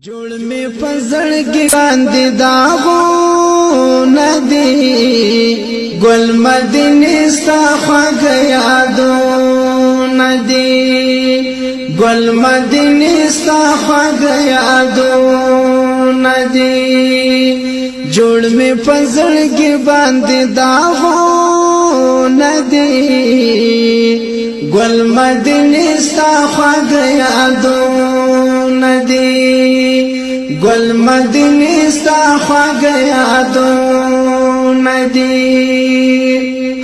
جوړ می پزړګي باندې داغو ندی ګل مدینه ستا خواږ یادو ندی ګل مدینه ستا خواږ یادو ندی جوړ می پزړګي باندې داغو ندی ګل مدینه ستا خواږ یادو ندی گل مدینی ستا خواږ یادو ندی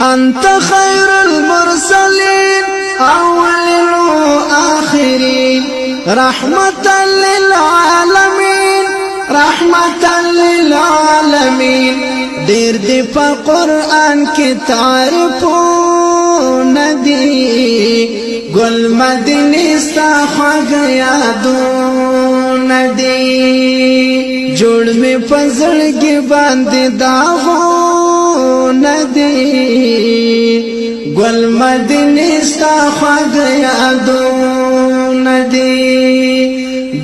انت خیر المرسلین اولین و آخرین رحمتا للعالمین رحمتا للعالمین دیر دی پا قرآن کی تعریفو ندی گل مدینی ستا خواږ یادو ندی جوړ می پزړګي باندې داغو ندی ګل مدینه ستا خواږ یادو ندی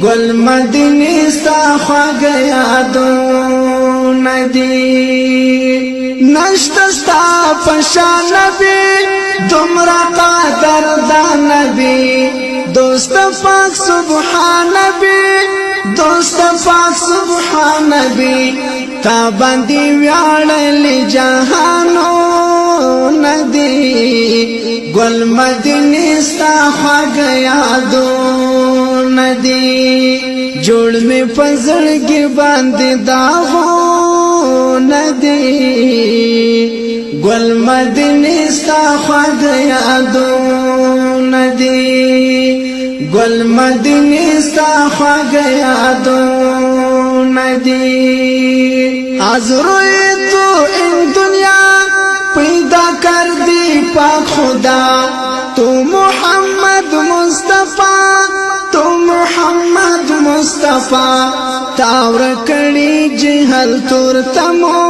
ګل مدینه ستا خواږ یادو ندی نشتا ستا پشان نبی دمرا قدر نبی دوست پاک سبحان نبی دوست پاک سبحان نبی تا باندې ویاړل جهانو ندی ګل مدینه ستا خواږ یادو ندی جوړ می پزړګي باندې داغو ندی ګل مدینه ستا خواږ یادو ندی ګل مدینه ستا خواږ یادو ندی از روی تو این دنیا پیدا کر دی پاک خدا تو محمد مصطفی تو محمد مصطفی تاور کړي جهل تور تمو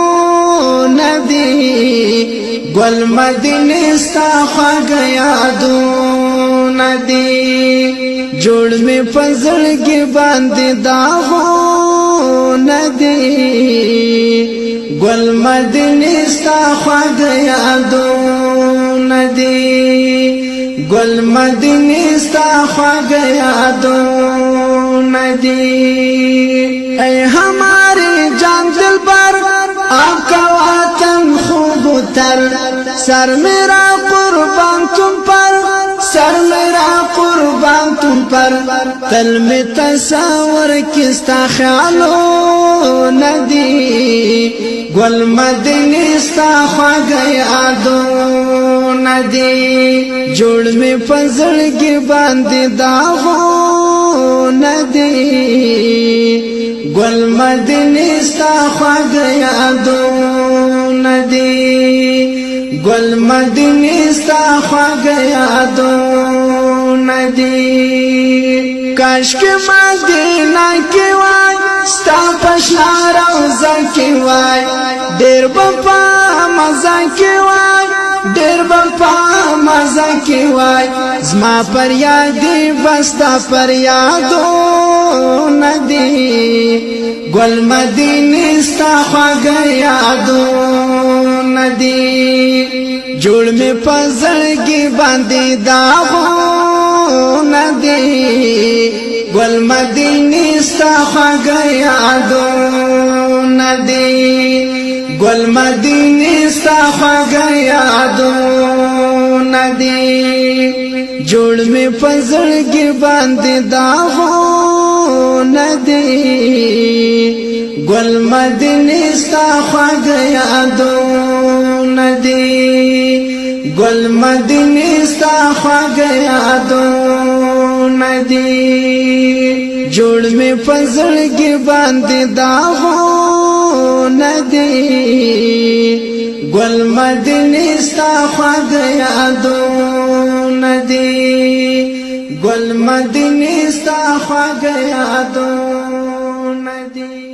ندی ګل مدینه ستا خواږ یادو ندی جوړ می پزړګي باندې داغو ندی ګل مدینه ستا خواږ یادو ندی ګل مدینه ستا خواږ یادو ندی اے ہمارے جان دلبر آپ کا وطن خوب تر سر میرا قربان تم پر سر میرا قربان تم پر تل میں تصور کستا خیالو ندی گل مدینه ستا خواږ یادو ندی جوړ می پزړګي باندې داغو ندی گل مدینه ستا خواږ یادو ندی گل مدینه ستا خواږ یادو ندی کاش کې مدینه کې وای ستا پښنا روزه کې وای ډېر په مزه کې وای ډېر په مزه کې وای زما پر یادې بستا پر یادو ندی ګل مدینه ستا خواږ یادو ندی جوړ می پزړګي باندې داغو ندی ګل مدینه ستا خواږ یادو ندی ګل مدینه ستا خواږ یادو ندی جوړ می پزړګي باندې داغو ندی ګل مدینه ستا خواږ یادو ندی ګل مدینه ستا خواږ یادو ندی جوړ می پزړګي باندې داغو ندی ګل مدینه ستا خواږ یادو ندی ګل مدینه ستا خواږ یادو ندی